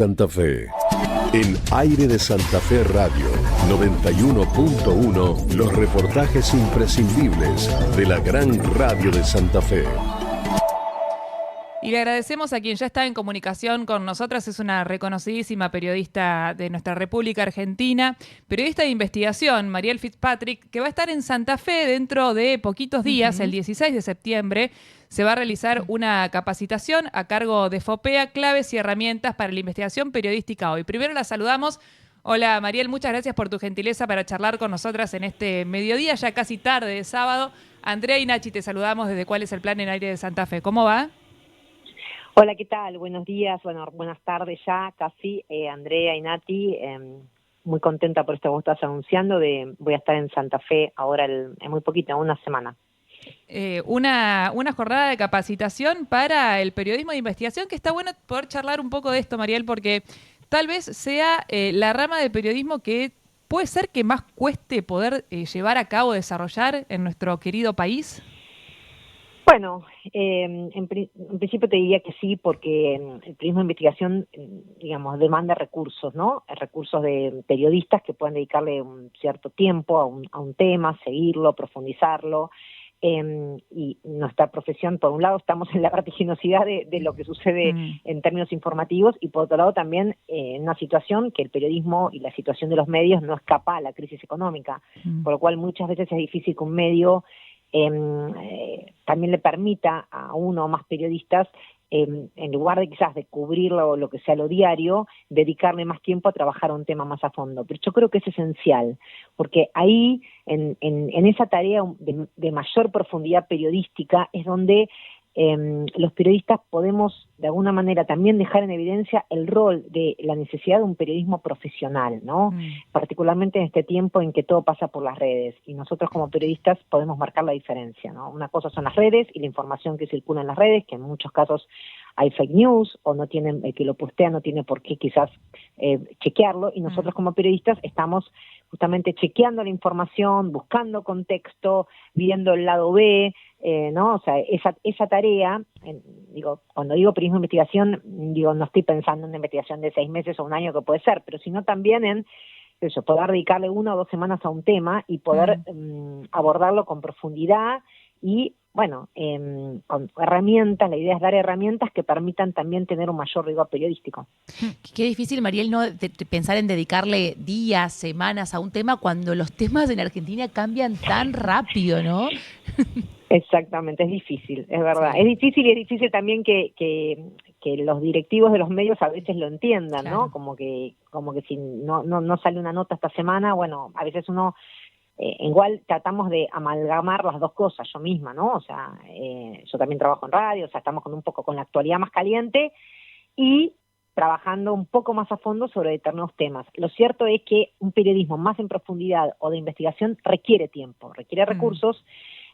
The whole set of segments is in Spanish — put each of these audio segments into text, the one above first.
Santa Fe. En Aire de Santa Fe Radio 91.1, los reportajes imprescindibles de la gran radio de Santa Fe. Y le agradecemos a quien ya está en comunicación con nosotras, es una reconocidísima periodista de nuestra República Argentina, periodista de investigación, Mariel Fitzpatrick, que va a estar en Santa Fe dentro de poquitos días, el 16 de septiembre. Se va a realizar una capacitación a cargo de FOPEA, claves y herramientas para la investigación periodística hoy. Primero la saludamos. Hola Mariel, muchas gracias por tu gentileza para charlar con nosotras en este mediodía, ya casi tarde de sábado. Andrea y Nachi, te saludamos desde ¿Cuál es el plan en Aire de Santa Fe? ¿Cómo va? Hola, ¿qué tal? Buenos días, buenas tardes ya, casi, Andrea y Nati, muy contenta por esto que vos estás anunciando, voy a estar en Santa Fe ahora en muy poquito, una semana. Una jornada de capacitación para el periodismo de investigación, que está bueno poder charlar un poco de esto, Mariel, porque tal vez sea la rama del periodismo que puede ser que más cueste poder llevar a cabo, desarrollar en nuestro querido país. Bueno, en principio te diría que sí, porque el periodismo de investigación, digamos, demanda recursos, ¿no? Recursos de periodistas que puedan dedicarle un cierto tiempo a un tema, seguirlo, profundizarlo. Y nuestra profesión, por un lado, estamos en la vertiginosidad de lo que sucede en términos informativos, y por otro lado también en una situación que el periodismo y la situación de los medios no escapa a la crisis económica, por lo cual muchas veces es difícil que un medio también le permita a uno o más periodistas, en lugar de quizás de cubrirlo lo que sea lo diario, dedicarle más tiempo a trabajar un tema más a fondo. Pero yo creo que es esencial, porque ahí, en esa tarea de mayor profundidad periodística, es donde los periodistas podemos de alguna manera también dejar en evidencia el rol de la necesidad de un periodismo profesional, ¿no? Particularmente en este tiempo en que todo pasa por las redes, y nosotros como periodistas podemos marcar la diferencia, ¿no? Una cosa son las redes y la información que circula en las redes, que en muchos casos hay fake news, o no tienen, el que lo postea no tiene por qué quizás chequearlo, y nosotros como periodistas estamos justamente chequeando la información, buscando contexto, viendo el lado B, ¿no? O sea, esa tarea, cuando digo periodismo de investigación, no estoy pensando en una investigación de 6 meses o un año, que puede ser, pero sino también en eso, poder dedicarle 1 o 2 semanas a un tema y poder abordarlo con profundidad y, bueno, con herramientas. La idea es dar herramientas que permitan también tener un mayor rigor periodístico. Qué difícil, Mariel, ¿no? De pensar en dedicarle días, semanas a un tema cuando los temas en Argentina cambian tan rápido, ¿no? Exactamente, es difícil, es verdad. Sí. Es difícil, y es difícil también que los directivos de los medios a veces lo entiendan, claro, ¿no? Como que si no sale una nota esta semana, bueno, a veces uno igual tratamos de amalgamar las dos cosas, yo misma, ¿no? O sea, yo también trabajo en radio, o sea, estamos un poco con la actualidad más caliente y trabajando un poco más a fondo sobre determinados temas. Lo cierto es que un periodismo más en profundidad o de investigación requiere tiempo, requiere recursos.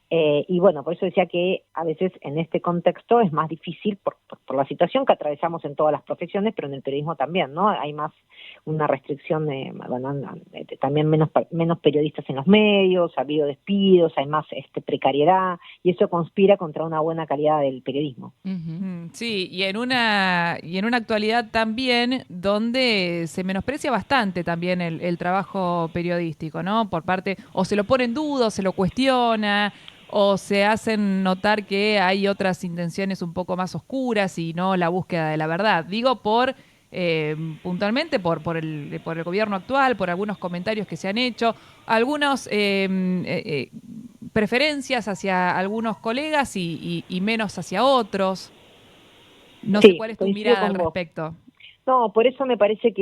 Y bueno, por eso decía que a veces en este contexto es más difícil por la situación que atravesamos en todas las profesiones, pero en el periodismo también, ¿no? Hay más una restricción también menos periodistas en los medios, ha habido despidos, hay más precariedad, y eso conspira contra una buena calidad del periodismo. Sí, y en una actualidad también donde se menosprecia bastante también el trabajo periodístico, ¿no? Por parte, o se lo pone en duda, o se lo cuestiona, o se hacen notar que hay otras intenciones un poco más oscuras y no la búsqueda de la verdad. Digo puntualmente por el gobierno actual, por algunos comentarios que se han hecho, algunos preferencias hacia algunos colegas y menos hacia otros. No sé cuál es tu mirada al respecto. No, por eso me parece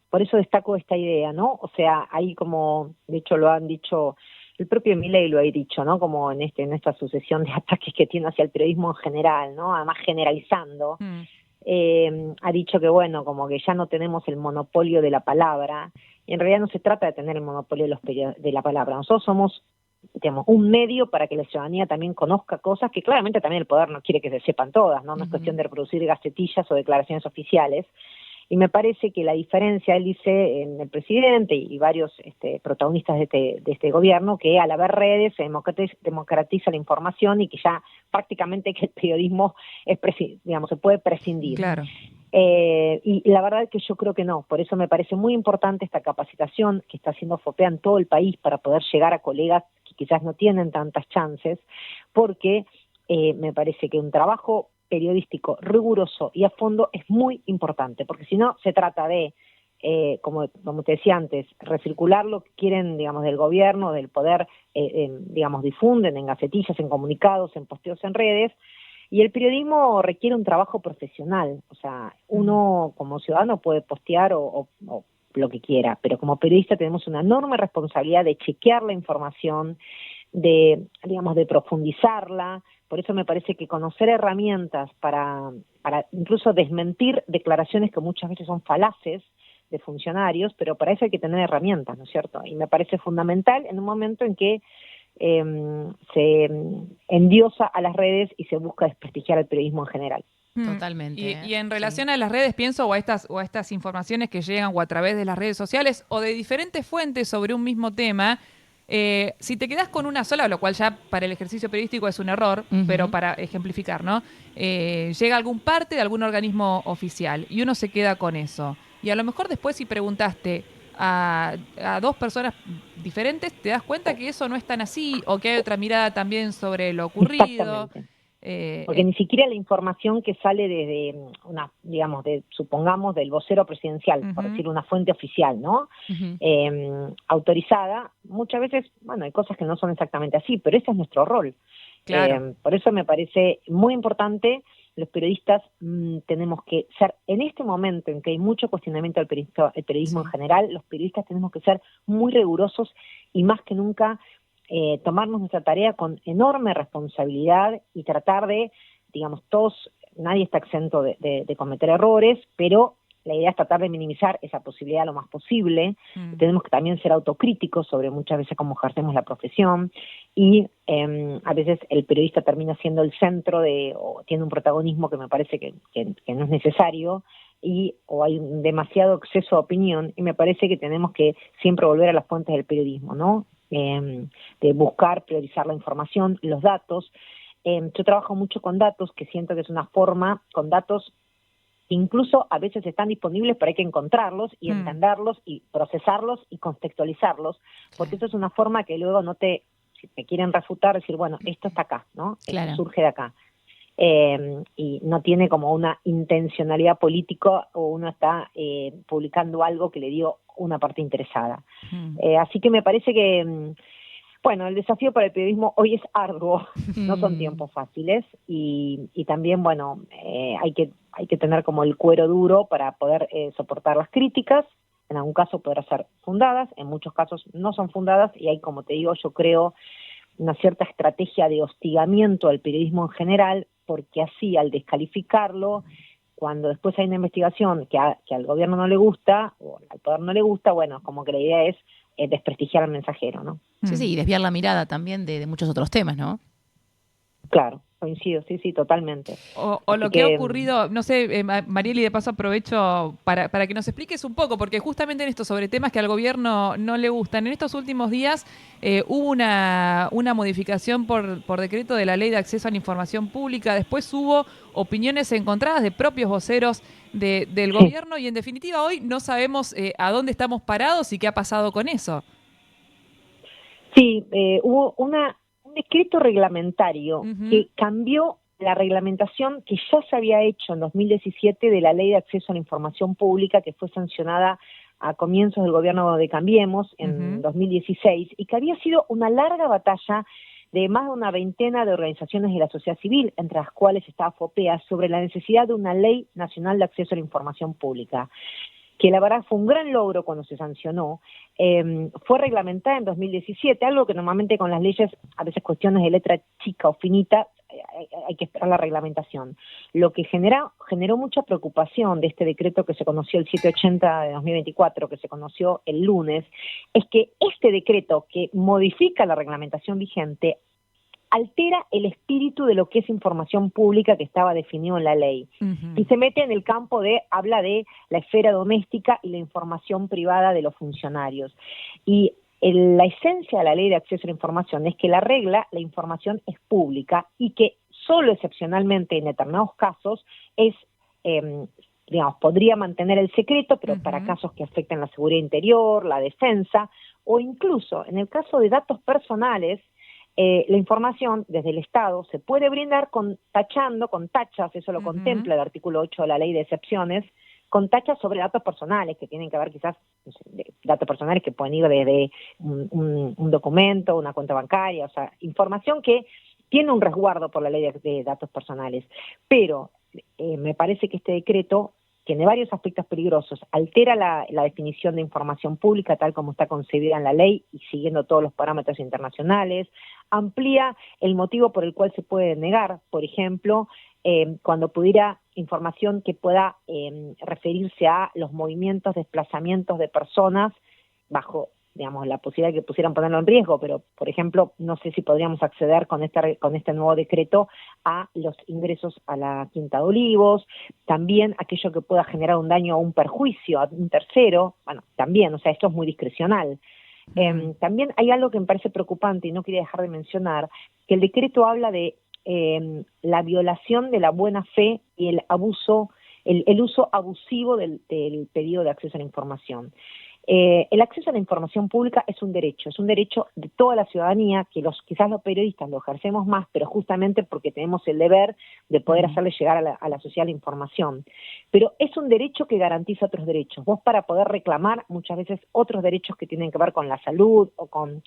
por eso destaco esta idea, ¿no? O sea, hay como, de hecho lo han dicho, el propio Milei lo ha dicho, ¿no? Como en esta sucesión de ataques que tiene hacia el periodismo en general, ¿no? Además generalizando. Ha dicho que, bueno, como que ya no tenemos el monopolio de la palabra, y en realidad no se trata de tener el monopolio de la palabra. Nosotros somos, digamos, un medio para que la ciudadanía también conozca cosas que claramente también el poder no quiere que se sepan todas, ¿no? No es cuestión de reproducir gacetillas o declaraciones oficiales. Y me parece que la diferencia, él dice, en el presidente y varios protagonistas de este gobierno, que al haber redes se democratiza la información y que ya prácticamente que el periodismo se puede prescindir. Claro. Y la verdad es que yo creo que no, por eso me parece muy importante esta capacitación que está haciendo FOPEA en todo el país para poder llegar a colegas que quizás no tienen tantas chances, porque me parece que un trabajo periodístico riguroso y a fondo es muy importante, porque si no se trata de, como te decía antes, recircular lo que quieren, digamos, del gobierno, del poder, digamos, difunden en gacetillas, en comunicados, en posteos en redes, y el periodismo requiere un trabajo profesional, o sea, uno como ciudadano puede postear o lo que quiera, pero como periodista tenemos una enorme responsabilidad de chequear la información, de, digamos, de profundizarla. Por eso me parece que conocer herramientas para incluso desmentir declaraciones que muchas veces son falaces de funcionarios, pero para eso hay que tener herramientas, ¿no es cierto? Y me parece fundamental en un momento en que se endiosa a las redes y se busca desprestigiar el periodismo en general. Totalmente. Y en relación a las redes, pienso, o a estas informaciones que llegan o a través de las redes sociales o de diferentes fuentes sobre un mismo tema, si te quedas con una sola, lo cual ya para el ejercicio periodístico es un error, pero para ejemplificar, ¿no? Llega algún parte de algún organismo oficial y uno se queda con eso. Y a lo mejor después si preguntaste a dos personas diferentes, te das cuenta que eso no es tan así o que hay otra mirada también sobre lo ocurrido. Exactamente. Porque ni siquiera la información que sale desde una, digamos, supongamos del vocero presidencial, por decir una fuente oficial, ¿no? Autorizada, muchas veces, bueno, hay cosas que no son exactamente así, pero ese es nuestro rol. Claro. Por eso me parece muy importante, los periodistas tenemos que ser, en este momento en que hay mucho cuestionamiento al periodismo en general, los periodistas tenemos que ser muy rigurosos y más que nunca tomarnos nuestra tarea con enorme responsabilidad y tratar de, digamos, nadie está exento de cometer errores, pero la idea es tratar de minimizar esa posibilidad lo más posible. Tenemos que también ser autocríticos sobre muchas veces cómo ejercemos la profesión y a veces el periodista termina siendo el centro o tiene un protagonismo que me parece que no es necesario o hay un demasiado exceso de opinión y me parece que tenemos que siempre volver a las fuentes del periodismo, ¿no? De buscar, priorizar la información, los datos. Yo trabajo mucho con datos, que siento que es una forma, con datos incluso a veces están disponibles, pero hay que encontrarlos y entenderlos y procesarlos y contextualizarlos, porque eso es una forma que luego si te quieren refutar, decir, bueno, esto está acá, ¿no? Claro. Esto surge de acá. Y no tiene como una intencionalidad política o uno está publicando algo que le dio una parte interesada. Así que me parece que, bueno, el desafío para el periodismo hoy es arduo, no son tiempos fáciles y también, bueno, hay que tener como el cuero duro para poder soportar las críticas, en algún caso podrán ser fundadas, en muchos casos no son fundadas y hay, como te digo, yo creo una cierta estrategia de hostigamiento al periodismo en general, porque así al descalificarlo, cuando después hay una investigación que al gobierno no le gusta, o al poder no le gusta, bueno, como que la idea es desprestigiar al mensajero, ¿no? Sí, y desviar la mirada también de muchos otros temas, ¿no? Claro, coincido, sí, totalmente. O lo que ha ocurrido, no sé, Marieli, de paso aprovecho para que nos expliques un poco, porque justamente en esto, sobre temas que al gobierno no le gustan, en estos últimos días hubo una modificación por decreto de la Ley de Acceso a la Información Pública, después hubo opiniones encontradas de propios voceros del gobierno y en definitiva hoy no sabemos a dónde estamos parados y qué ha pasado con eso. Sí, hubo un decreto reglamentario que cambió la reglamentación que ya se había hecho en 2017 de la Ley de Acceso a la Información Pública, que fue sancionada a comienzos del gobierno de Cambiemos en 2016, y que había sido una larga batalla de más de una veintena de organizaciones de la sociedad civil, entre las cuales estaba FOPEA, sobre la necesidad de una Ley Nacional de Acceso a la Información Pública, que la verdad fue un gran logro cuando se sancionó. Fue reglamentada en 2017, algo que normalmente con las leyes, a veces cuestiones de letra chica o finita, hay que esperar la reglamentación. Lo que generó mucha preocupación de este decreto que se conoció el 780 de 2024, que se conoció el lunes, es que este decreto que modifica la reglamentación vigente altera el espíritu de lo que es información pública que estaba definido en la ley. Y se mete en el campo habla de la esfera doméstica y la información privada de los funcionarios. Y la esencia de la ley de acceso a la información es que la información es pública y que solo excepcionalmente en determinados casos digamos, podría mantener el secreto, pero para casos que afecten la seguridad interior, la defensa, o incluso en el caso de datos personales, la información desde el Estado se puede brindar con tachas, eso lo contempla el artículo 8 de la Ley de Excepciones, con tachas sobre datos personales que tienen que ver quizás, no sé, datos personales que pueden ir desde un documento, una cuenta bancaria, o sea, información que tiene un resguardo por la Ley de Datos Personales. Pero me parece que este decreto tiene varios aspectos peligrosos, altera la definición de información pública tal como está concebida en la ley y siguiendo todos los parámetros internacionales, amplía el motivo por el cual se puede negar, por ejemplo, cuando pudiera información que pueda referirse a los movimientos, desplazamientos de personas bajo, digamos, la posibilidad de que pusieran ponerlo en riesgo, pero, por ejemplo, no sé si podríamos acceder con este nuevo decreto a los ingresos a la Quinta de Olivos, también aquello que pueda generar un daño o un perjuicio a un tercero, bueno, también, o sea, esto es muy discrecional. También hay algo que me parece preocupante y no quería dejar de mencionar, que el decreto habla de la violación de la buena fe y el abuso, el uso abusivo del pedido de acceso a la información. El acceso a la información pública es un derecho de toda la ciudadanía, que quizás los periodistas lo ejercemos más, pero justamente porque tenemos el deber de poder hacerle llegar a la sociedad la información. Pero es un derecho que garantiza otros derechos. Vos, para poder reclamar muchas veces otros derechos que tienen que ver con la salud o con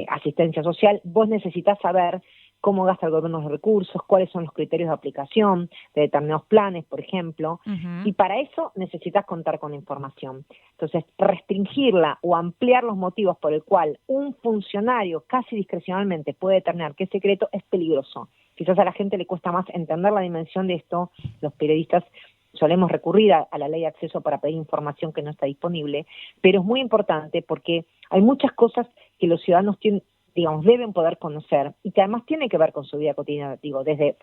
asistencia social, vos necesitas saber cómo gasta el gobierno los recursos, cuáles son los criterios de aplicación de determinados planes, por ejemplo, y para eso necesitas contar con la información. Entonces, restringirla o ampliar los motivos por el cual un funcionario casi discrecionalmente puede determinar que es secreto es peligroso. Quizás a la gente le cuesta más entender la dimensión de esto, los periodistas solemos recurrir a la ley de acceso para pedir información que no está disponible, pero es muy importante porque hay muchas cosas que los ciudadanos deben poder conocer y que además tienen que ver con su vida cotidiana, desde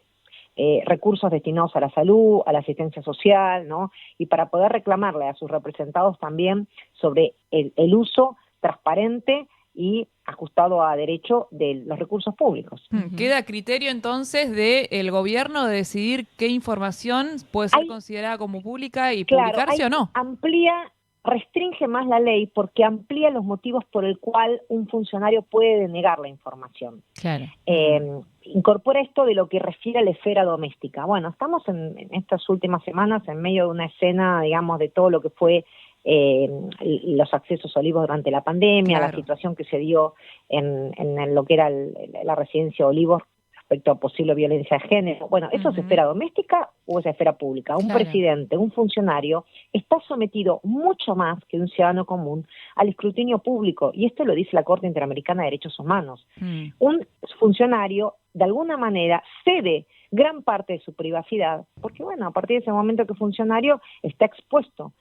recursos destinados a la salud, a la asistencia social, ¿no? Y para poder reclamarle a sus representados también sobre el uso transparente y ajustado a derecho de los recursos públicos. Queda a criterio entonces del gobierno de decidir qué información puede ser considerada como pública y publicarse o no. Restringe más la ley porque amplía los motivos por el cual un funcionario puede denegar la información. Claro. Incorpora esto de lo que refiere a la esfera doméstica. Bueno, estamos en estas últimas semanas en medio de una escena, digamos, de todo lo que fue los accesos a Olivos durante la pandemia, la situación que se dio en lo que era la residencia Olivos respecto a posible violencia de género. Bueno, ¿eso es esfera doméstica o es esfera pública? Un presidente, un funcionario, está sometido mucho más que un ciudadano común al escrutinio público, y esto lo dice la Corte Interamericana de Derechos Humanos. Un funcionario, de alguna manera, cede gran parte de su privacidad, porque bueno, a partir de ese momento que el funcionario está expuesto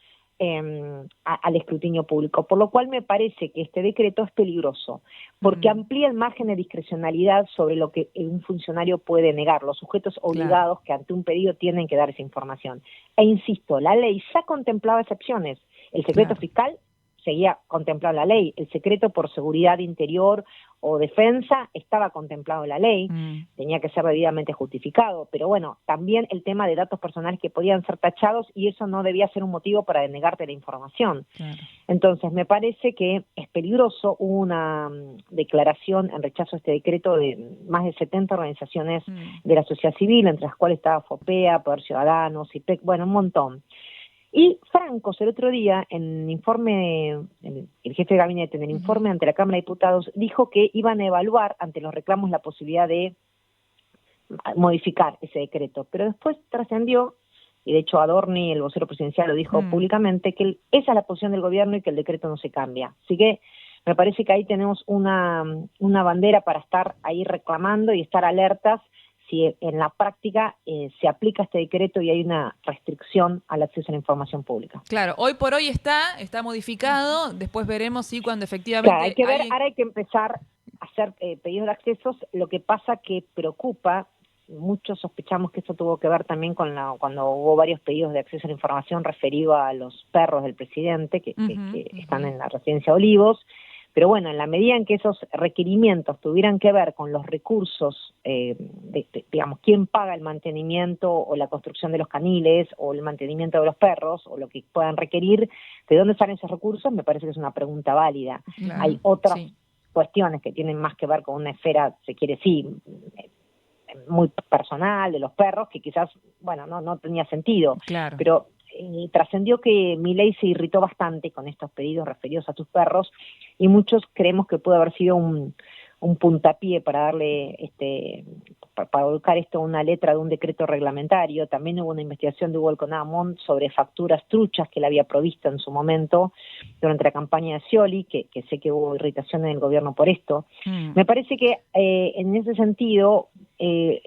al escrutinio público, por lo cual me parece que este decreto es peligroso, porque amplía el margen de discrecionalidad sobre lo que un funcionario puede negar, los sujetos obligados que ante un pedido tienen que dar esa información. E insisto, la ley ya contemplaba excepciones, el secreto fiscal seguía contemplado en la ley, el secreto por seguridad interior o defensa estaba contemplado en la ley, tenía que ser debidamente justificado, pero bueno, también el tema de datos personales que podían ser tachados y eso no debía ser un motivo para denegarte la información. Entonces, me parece que es peligroso. Hubo una declaración en rechazo a este decreto de más de 70 organizaciones de la sociedad civil, entre las cuales estaba FOPEA, Poder Ciudadano, CIPEC, bueno, un montón. Y Francos, el otro día, en informe, el jefe de gabinete, en el informe ante la Cámara de Diputados, dijo que iban a evaluar ante los reclamos la posibilidad de modificar ese decreto. Pero después trascendió, y de hecho Adorni, el vocero presidencial, lo dijo públicamente, que esa es la posición del gobierno y que el decreto no se cambia. Así que me parece que ahí tenemos una bandera para estar ahí reclamando y estar alertas si en la práctica se aplica este decreto y hay una restricción al acceso a la información pública. Claro, hoy por hoy está modificado, después veremos si cuando efectivamente... Claro, hay que ver, ahora hay que empezar a hacer pedidos de accesos. Lo que pasa que preocupa, muchos sospechamos que esto tuvo que ver también con cuando hubo varios pedidos de acceso a la información referido a los perros del presidente que están en la residencia Olivos. Pero bueno, en la medida en que esos requerimientos tuvieran que ver con los recursos, digamos, quién paga el mantenimiento o la construcción de los caniles o el mantenimiento de los perros o lo que puedan requerir, ¿de dónde salen esos recursos? Me parece que es una pregunta válida. Claro, Hay otras sí. cuestiones que tienen más que ver con una esfera, se quiere sí, muy personal de los perros, que quizás, bueno, no tenía sentido, Claro. pero trascendió que Milei se irritó bastante con estos pedidos referidos a sus perros y muchos creemos que pudo haber sido un puntapié para darle para volcar esto a una letra de un decreto reglamentario. También hubo una investigación de Hugo Conamón sobre facturas truchas que él había provisto en su momento durante la campaña de Scioli, que sé que hubo irritación en el gobierno por esto. Me parece que en ese sentido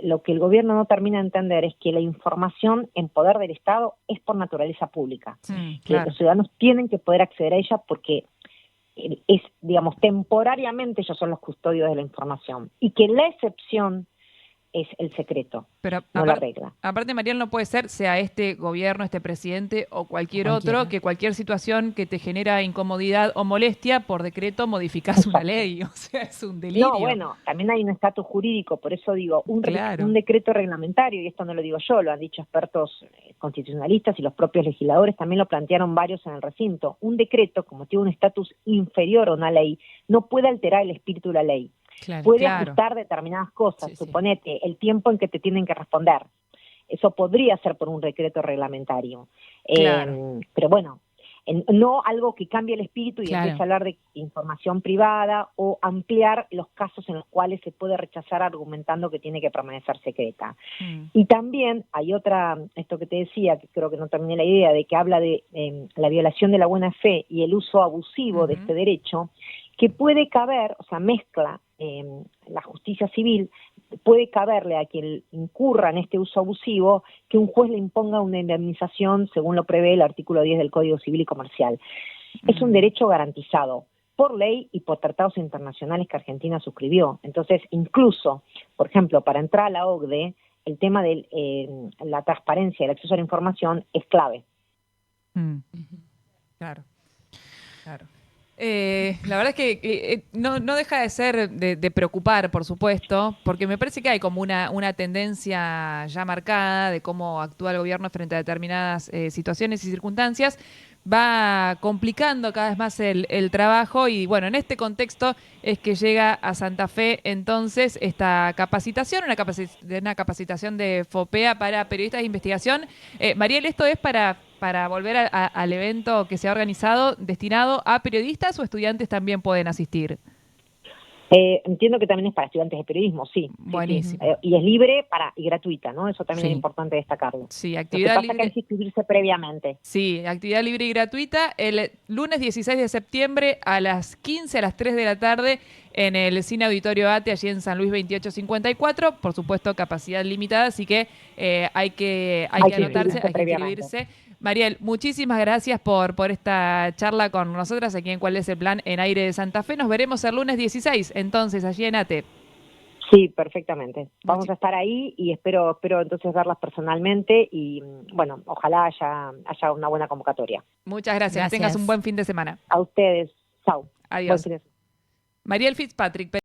lo que el gobierno no termina de entender es que la información en poder del Estado es por naturaleza pública. Claro. Que los ciudadanos tienen que poder acceder a ella porque es, digamos, temporariamente ellos son los custodios de la información y que la excepción es el secreto, Pero no la regla. aparte, Mariel, no puede ser, sea este gobierno, este presidente o cualquier otro, que cualquier situación que te genera incomodidad o molestia, por decreto modificás una ley. O sea, es un delirio. No, bueno, también hay un estatus jurídico, por eso digo, un Claro. decreto reglamentario, y esto no lo digo yo, lo han dicho expertos constitucionalistas y los propios legisladores, también lo plantearon varios en el recinto. Un decreto, como tiene un estatus inferior a una ley, no puede alterar el espíritu de la ley. Claro, Puede claro. ajustar determinadas cosas, Sí, sí. suponete, el tiempo en que te tienen que responder. Eso podría ser por un decreto reglamentario. Claro. Pero bueno, no algo que cambie el espíritu y Claro. empiece a hablar de información privada o ampliar los casos en los cuales se puede rechazar argumentando que tiene que permanecer secreta. Y también hay otra, esto que te decía, que creo que no terminé la idea, de que habla de la violación de la buena fe y el uso abusivo de este derecho, que puede caber, o sea, mezcla la justicia civil, puede caberle a quien incurra en este uso abusivo que un juez le imponga una indemnización según lo prevé el artículo 10 del Código Civil y Comercial. Es un derecho garantizado por ley y por tratados internacionales que Argentina suscribió. Entonces, incluso, por ejemplo, para entrar a la OCDE, el tema de la transparencia y el acceso a la información es clave. Claro, claro. La verdad es que no deja de ser de preocupar, por supuesto, porque me parece que hay como una tendencia ya marcada de cómo actúa el gobierno frente a determinadas situaciones y circunstancias. Va complicando cada vez más el trabajo y bueno, en este contexto es que llega a Santa Fe entonces esta capacitación, una capacitación de FOPEA para periodistas de investigación. Mariel, ¿esto es para volver al evento que se ha organizado destinado a periodistas o estudiantes también pueden asistir? Entiendo que también es para estudiantes de periodismo, sí. Buenísimo. Sí. Y es libre y gratuita, ¿no? Eso también Sí. es importante destacarlo. Sí, Lo que actividad pasa libre. es que hay que inscribirse previamente. Sí, actividad libre y gratuita el lunes 16 de septiembre a las 15, a las 3 de la tarde en el Cine Auditorio ATE, allí en San Luis 2854. Por supuesto, capacidad limitada, así que hay que anotarse, hay que inscribirse. Mariel, muchísimas gracias por esta charla con nosotras aquí en ¿Cuál es el plan? En Aire de Santa Fe. Nos veremos el lunes 16, entonces, allí en ATE. Sí, perfectamente. Vamos a estar ahí y espero entonces verlas personalmente y bueno, ojalá haya una buena convocatoria. Muchas gracias. Que tengas un buen fin de semana. A ustedes. Chau. Adiós. Buen fin de semana. Mariel Fitzpatrick.